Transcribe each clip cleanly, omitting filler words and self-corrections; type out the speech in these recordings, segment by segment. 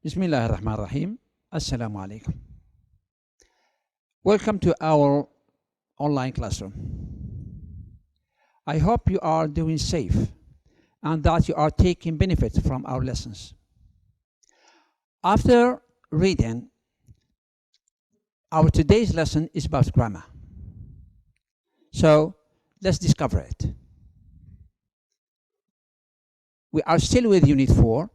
بسم الله الرحمن الرحيم. السلام عليكم. Welcome to our online classroom. I hope you are doing safe and that you are taking benefit from our lessons. After reading, our today's lesson is about grammar. So let's discover it. We are still with Unit 4.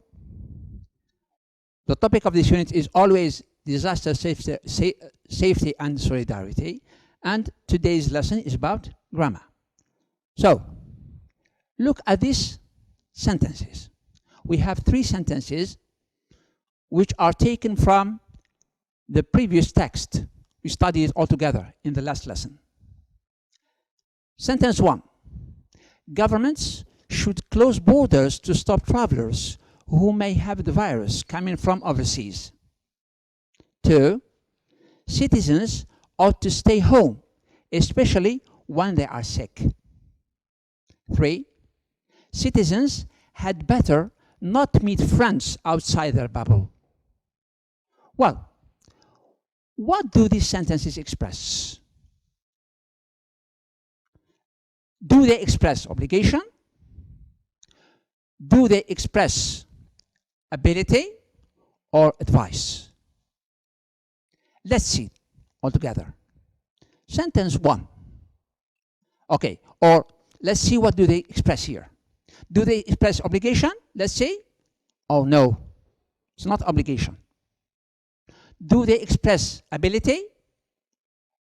The topic of this unit is always disaster safety and solidarity, and today's lesson is about grammar. So, look at these sentences. We have 3 sentences which are taken from the previous text. We studied it all together in the last lesson. Sentence 1. Governments should close borders to stop travelers who may have the virus coming from overseas. 2. Citizens ought to stay home, especially when they are sick. 3. Citizens had better not meet friends outside their bubble. Well, what do these sentences express? Do they express obligation? Do they express ability or advice? Let's see all together. Sentence 1. Okay, or let's see what do they express here. Do they express obligation? Let's see. Oh no, it's not obligation. Do they express ability?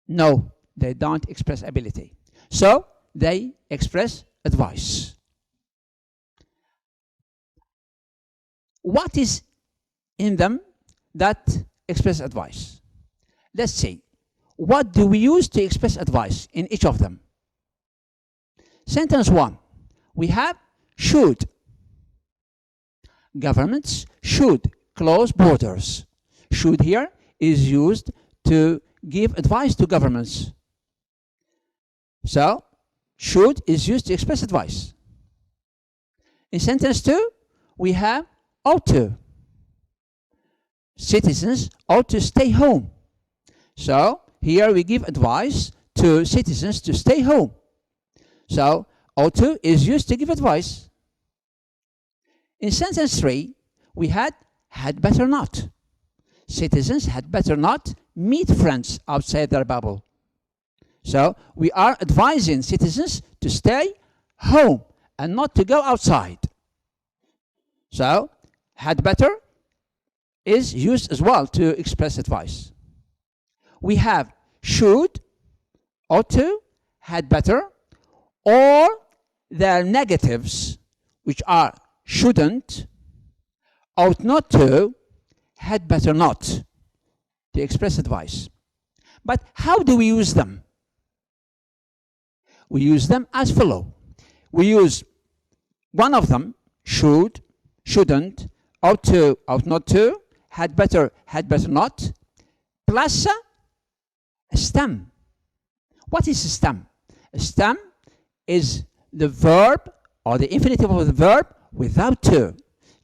No, they don't express ability. So they express advice. What is in them that express advice? Let's see. What do we use to express advice in each of them? Sentence 1. We have should. Governments should close borders. Should here is used to give advice to governments. So, should is used to express advice. In sentence 2, we have ought to. Citizens ought to stay home. So here we give advice to citizens to stay home. So ought to is used to give advice. In sentence 3, we had better not. Citizens had better not meet friends outside their bubble. So we are advising citizens to stay home and not to go outside. So had better is used as well to express advice. We have should, ought to, had better, or their negatives, which are shouldn't, ought not to, had better not, to express advice. But how do we use them? We use them as follow. We use one of them, should, shouldn't, ought to, ought not to, had better not, plus a stem. What is a stem? A stem is the verb or the infinitive of the verb without to,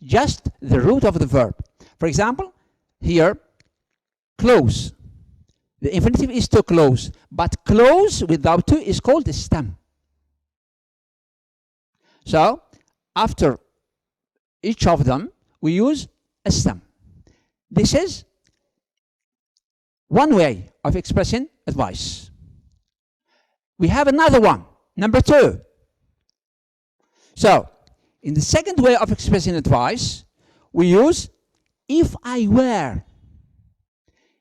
just the root of the verb. For example, here, close. The infinitive is to close, but close without to is called a stem. So, after each of them, we use a stem. This is one way of expressing advice. We have another one, number 2. So, in the second way of expressing advice, we use if I were.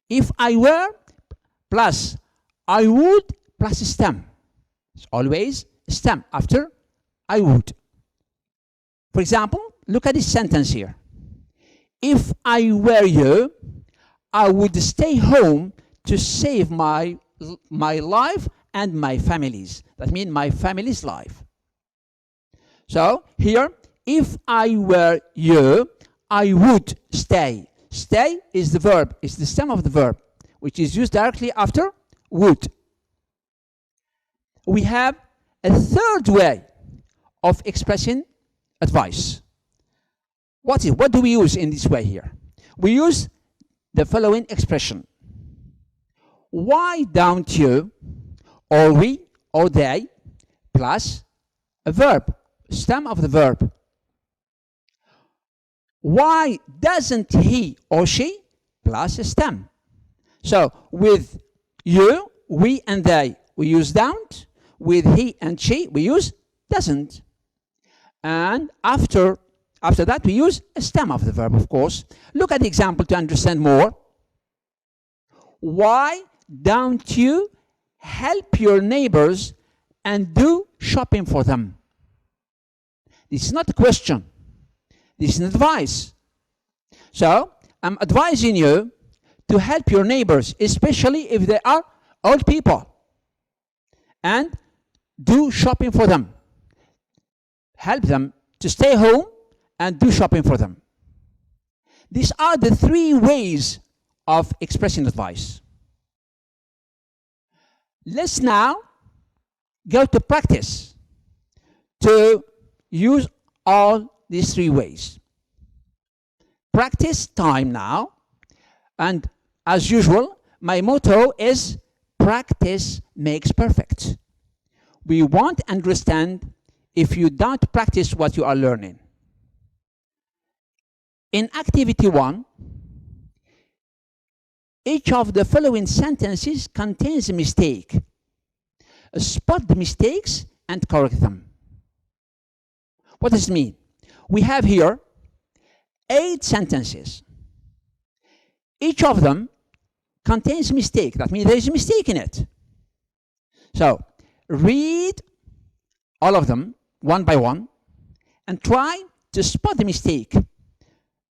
If I were plus I would plus a stem. It's always a stem after I would. For example, look at this sentence here. If I were you, I would stay home to save my life and my family's. That means my family's life. So here, if I were you, I would stay. Stay is the verb, it's the stem of the verb, which is used directly after would. We have a third way of expressing advice. What do we use in this way here? we use the following expression. Why don't you, or we, or they, plus a verb, stem of the verb. Why doesn't he or she, plus a stem. So with you, we, and they, we use don't. With he and she, we use doesn't. And after that, we use a stem of the verb, of course. Look at the example to understand more. Why don't you help your neighbors and do shopping for them? This is not a question. This is an advice. So I'm advising you to help your neighbors, especially if they are old people, and do shopping for them. Help them to stay home and do shopping for them. These are the 3 ways of expressing advice. Let's now go to practice to use all these 3 ways. Practice time now, and as usual, my motto is practice makes perfect. We won't understand if you don't practice what you are learning. In activity 1, each of the following sentences contains a mistake. Spot the mistakes and correct them. What does it mean? We have here 8 sentences. Each of them contains a mistake. That means there is a mistake in it. So read all of them one by one and try to spot the mistake.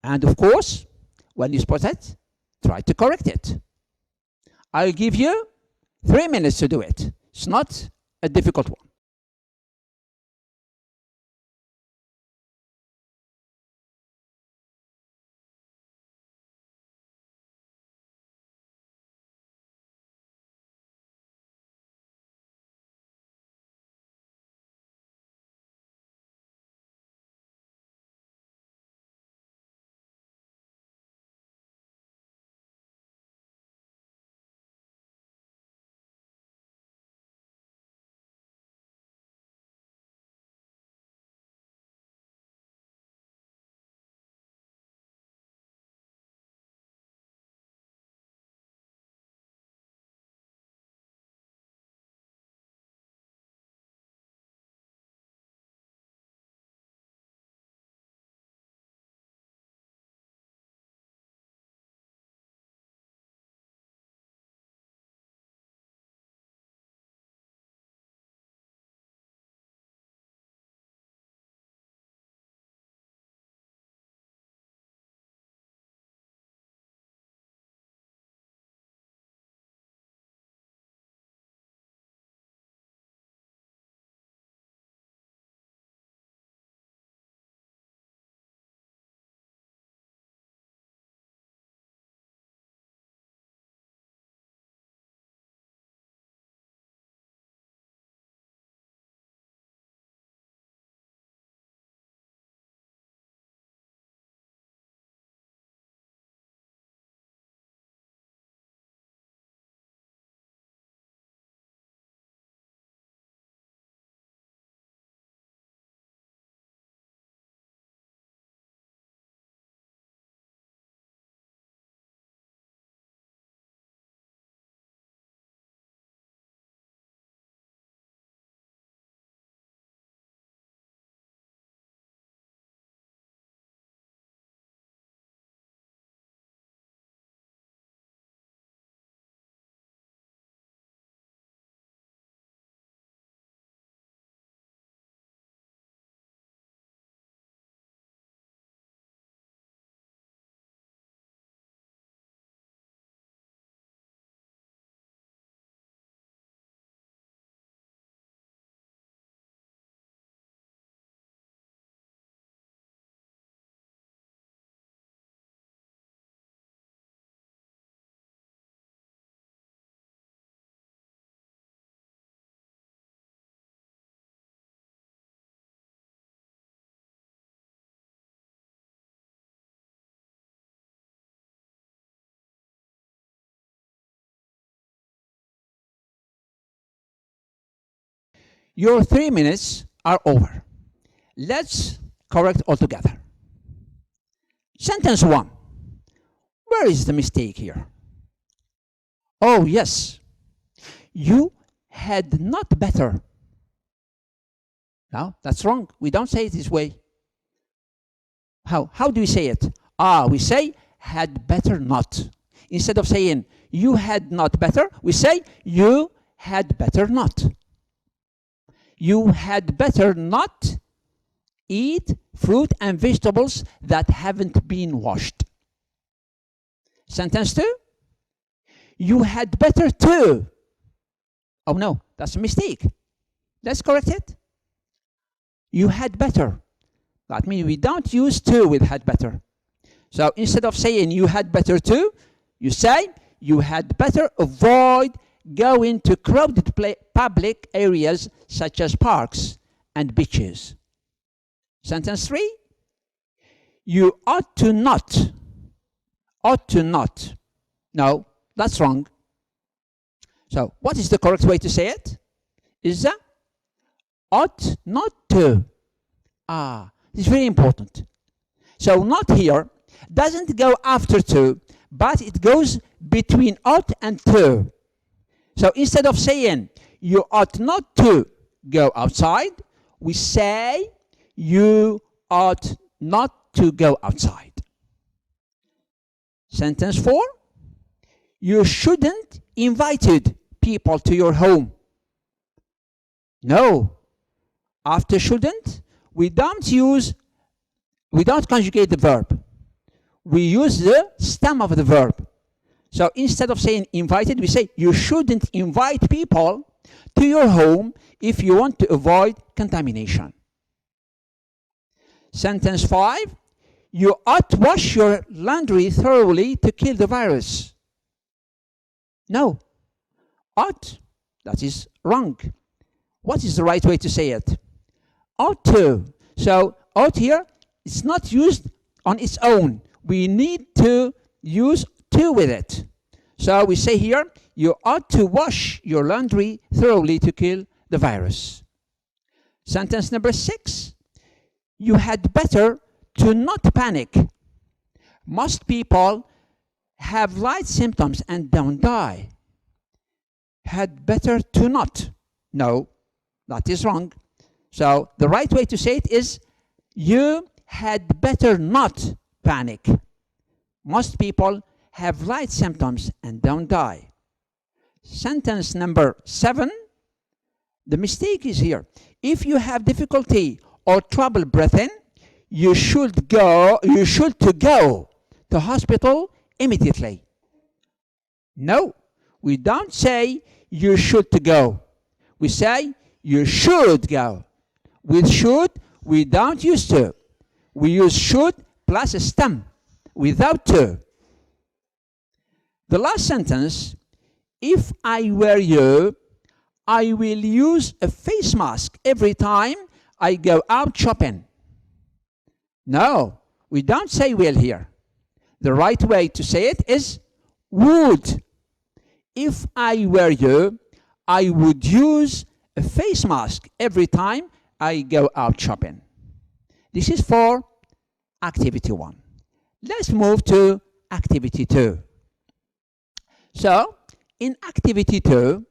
And of course, when you spot it, try to correct it. I'll give you 3 minutes to do it. It's not a difficult one. Your 3 minutes are over. Let's correct all together. Sentence 1. Where is the mistake here? Oh, yes. You had not better. No, that's wrong. We don't say it this way. How? How do we say it? We say had better not. Instead of saying you had not better, we say you had better not. You had better not eat fruit and vegetables that haven't been washed. Sentence 2. You had better to. Oh no, that's a mistake. Let's correct it. You had better. That means we don't use to with had better. So instead of saying you had better to, you say you had better avoid going to crowded public areas such as parks and beaches. Sentence 3. You ought to not. Ought to not. No, that's wrong. So what is the correct way to say it? Is that ought not to. It's very important. So not here doesn't go after to, but it goes between ought and to. So instead of saying you ought not to go outside, we say you ought not to go outside. Sentence 4. You shouldn't invited people to your home. No. After shouldn't, we don't conjugate the verb. We use the stem of the verb. So instead of saying invited, we say you shouldn't invite people to your home if you want to avoid contamination. Sentence 5. You ought to wash your laundry thoroughly to kill the virus. No. Ought, that is wrong. What is the right way to say it? Ought to. So ought here is not used on its own. We need to use to with it. So we say here, you ought to wash your laundry thoroughly to kill the virus. Sentence number 6. You had better to not panic. Most people have light symptoms and don't die. Had better to not. No, that is wrong. So the right way to say it is you had better not panic. Most people have light symptoms and don't die. Sentence number 7. The mistake is here. If you have difficulty or trouble breathing, you should go to hospital immediately. No, we don't say you should to go. We say you should go. With should, we don't use to. We use should plus a stem without to. The last sentence, if I were you, I will use a face mask every time I go out shopping. No, we don't say will here. The right way to say it is would. If I were you, I would use a face mask every time I go out shopping. This is for activity 1. Let's move to activity 2. So, in activity 2,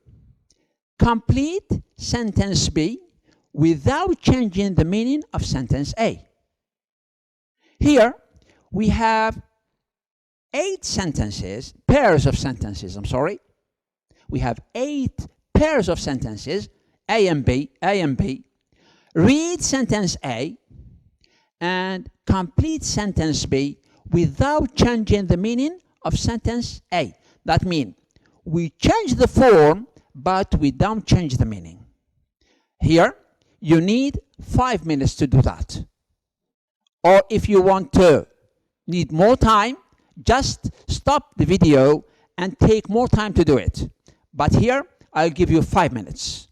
complete sentence B without changing the meaning of sentence A. Here, we have 8 sentences, pairs of sentences, I'm sorry. We have 8 pairs of sentences, A and B, A and B. Read sentence A and complete sentence B without changing the meaning of sentence A. That means we change the form, but we don't change the meaning. Here, you need 5 minutes to do that. Or if you want to need more time, just stop the video and take more time to do it. But here, I'll give you 5 minutes.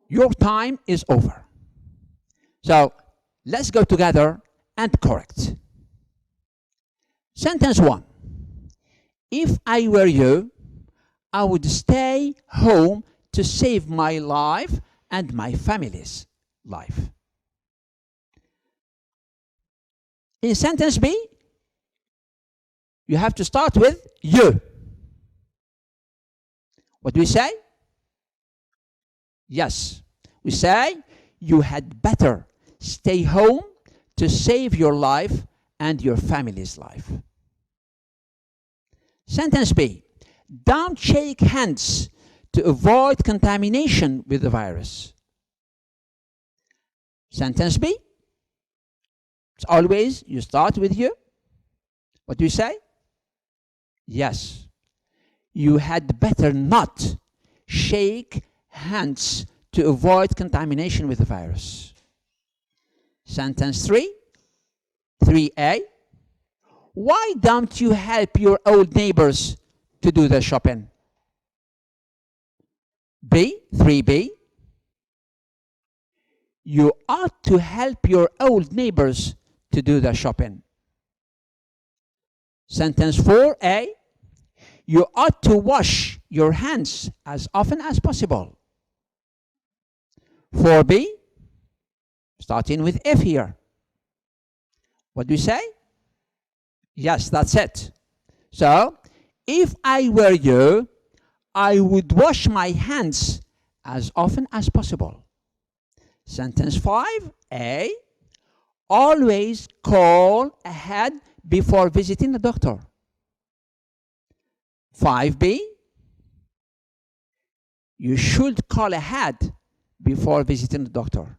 Your time is over. So let's go together and correct. Sentence 1. If I were you, I would stay home to save my life and my family's life. In sentence B, you have to start with you. What do we say? Yes. We say you had better stay home to save your life and your family's life. Sentence B. Don't shake hands to avoid contamination with the virus. Sentence B. It's always you start with you. What do you say? Yes. You had better not shake hands to avoid contamination with the virus. Sentence 3. 3A. Why don't you help your old neighbors to do the shopping? B. 3B. You ought to help your old neighbors to do the shopping. Sentence 4A. You ought to wash your hands as often as possible. 4B. Starting with F here. What do you say? Yes, that's it. So, if I were you, I would wash my hands as often as possible. Sentence 5A. Always call ahead before visiting the doctor. 5B. You should call ahead before visiting the doctor.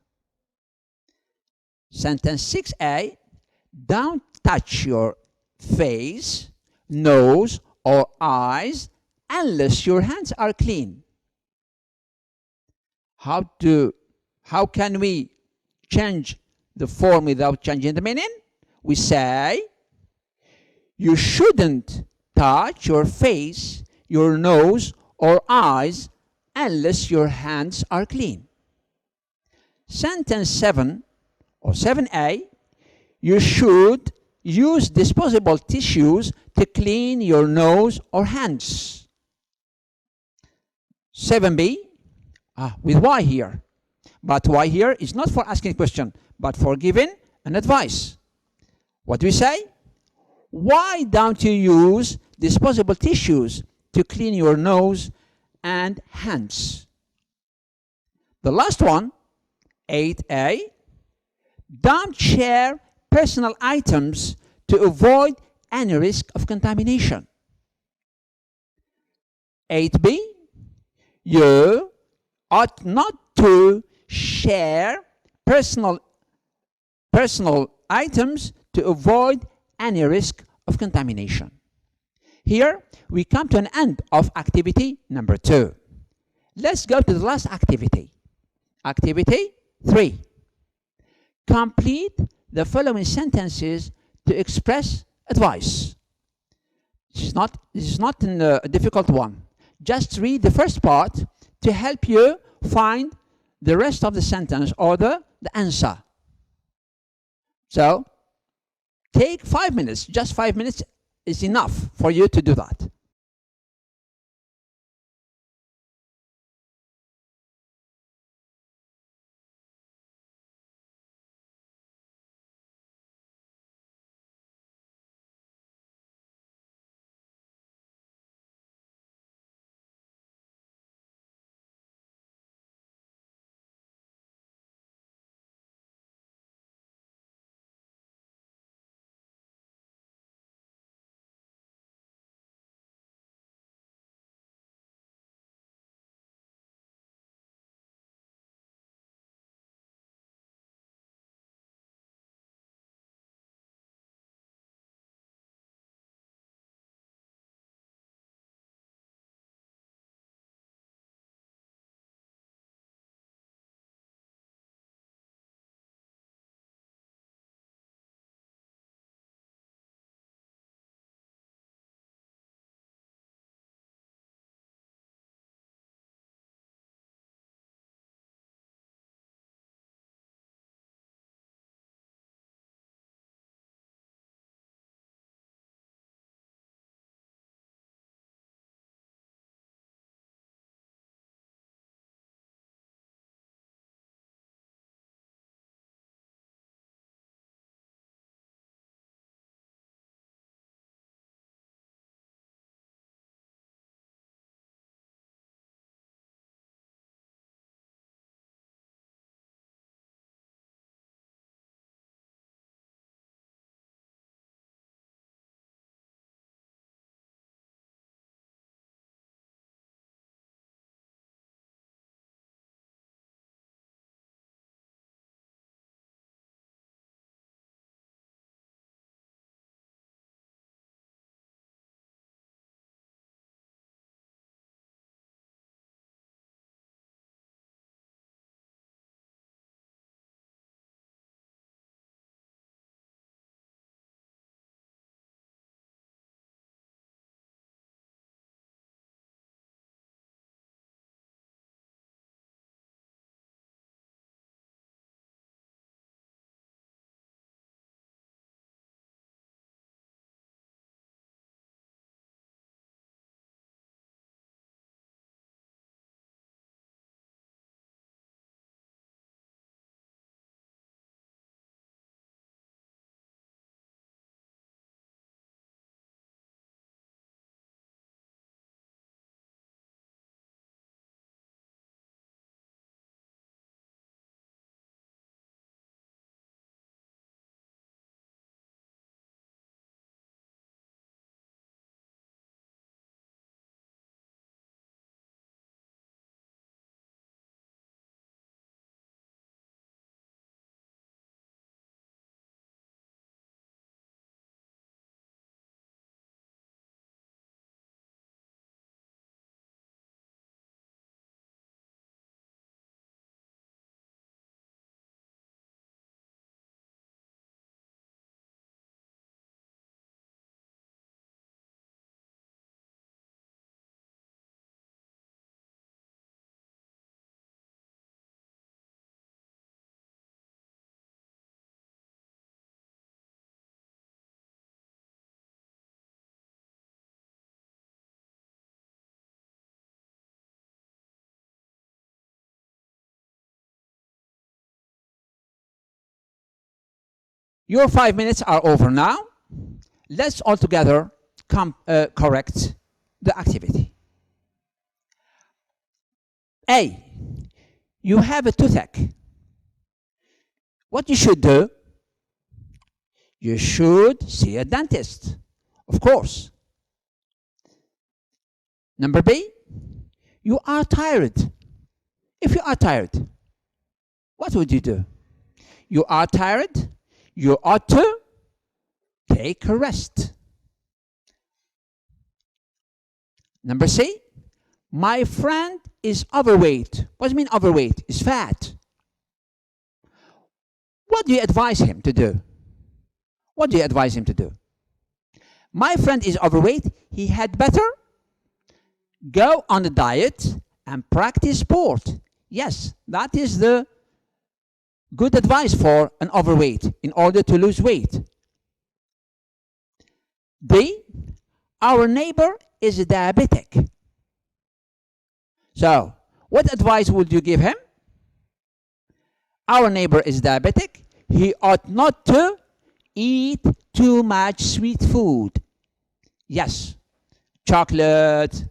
Sentence 6A. Don't touch your face, nose, or eyes unless your hands are clean. How can we change the form without changing the meaning? We say, you shouldn't touch your face, your nose, or eyes unless your hands are clean. Sentence 7 or 7A, you should use disposable tissues to clean your nose or hands. 7B, with why here. But why here is not for asking a question, but for giving an advice. What do we say? Why don't you use disposable tissues to clean your nose and hands? The last one, 8A, don't share personal items to avoid any risk of contamination. 8B, you ought not to share personal items to avoid any risk of contamination. Here we come to an end of activity number 2. Let's go to the last activity. Activity 3. Complete the following sentences to express advice. This is not a difficult one. Just read the first part to help you find the rest of the sentence or the answer. So take 5 minutes. Just 5 minutes is enough for you to do that. Your 5 minutes are over now. Let's all together correct the activity. A. You have a toothache. What you should do? You should see a dentist, of course. Number B. You are tired. If you are tired, what would you do? You are tired, you ought to take a rest. Number C. My friend is overweight. What do you mean overweight? Is fat. What do you advise him to do? What do you advise him to do? My friend is overweight. He had better go on a diet and practice sport. Yes, that is the good advice for an overweight in order to lose weight. D. Our neighbor is diabetic. So, what advice would you give him? Our neighbor is diabetic. He ought not to eat too much sweet food. Yes, chocolate,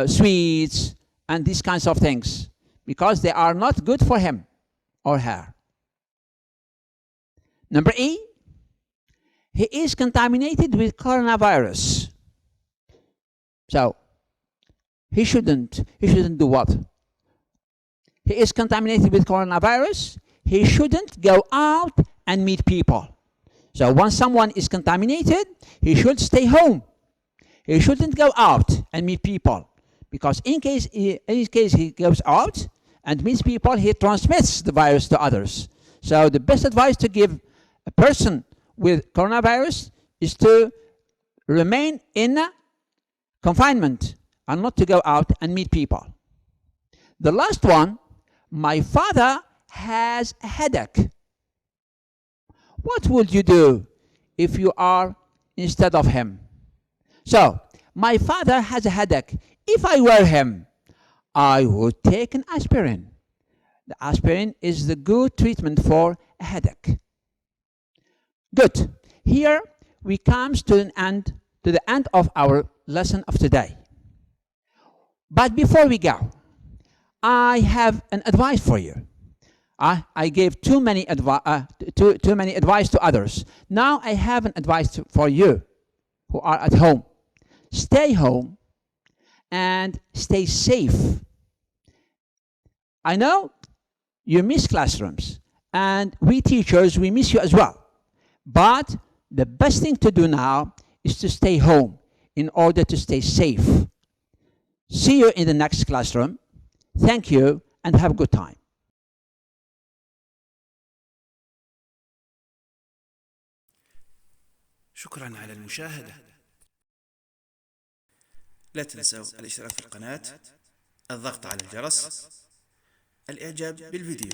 sweets, and these kinds of things, because they are not good for him or her. Number E. He is contaminated with coronavirus. So, he shouldn't do what? He is contaminated with coronavirus. He shouldn't go out and meet people. So once someone is contaminated, he should stay home. He shouldn't go out and meet people, because in case he goes out and meets people, he transmits the virus to others. So the best advice to give a person with coronavirus is to remain in confinement and not to go out and meet people. The last one, my father has a headache. What would you do if you are instead of him? So, my father has a headache. If I were him, I would take an aspirin. The aspirin is the good treatment for a headache. Good. Here we come to the end of our lesson of today. But before we go, I have an advice for you. I gave too many advice to others. Now I have an advice for you who are at home. Stay home and stay safe. I know you miss classrooms, and we teachers, we miss you as well. But the best thing to do now is to stay home in order to stay safe. See you in the next classroom. Thank you and have a good time. شكرا على المشاهدة. لا تنسوا الاشتراك في القناة، الضغط على الجرس، الإعجاب بالفيديو.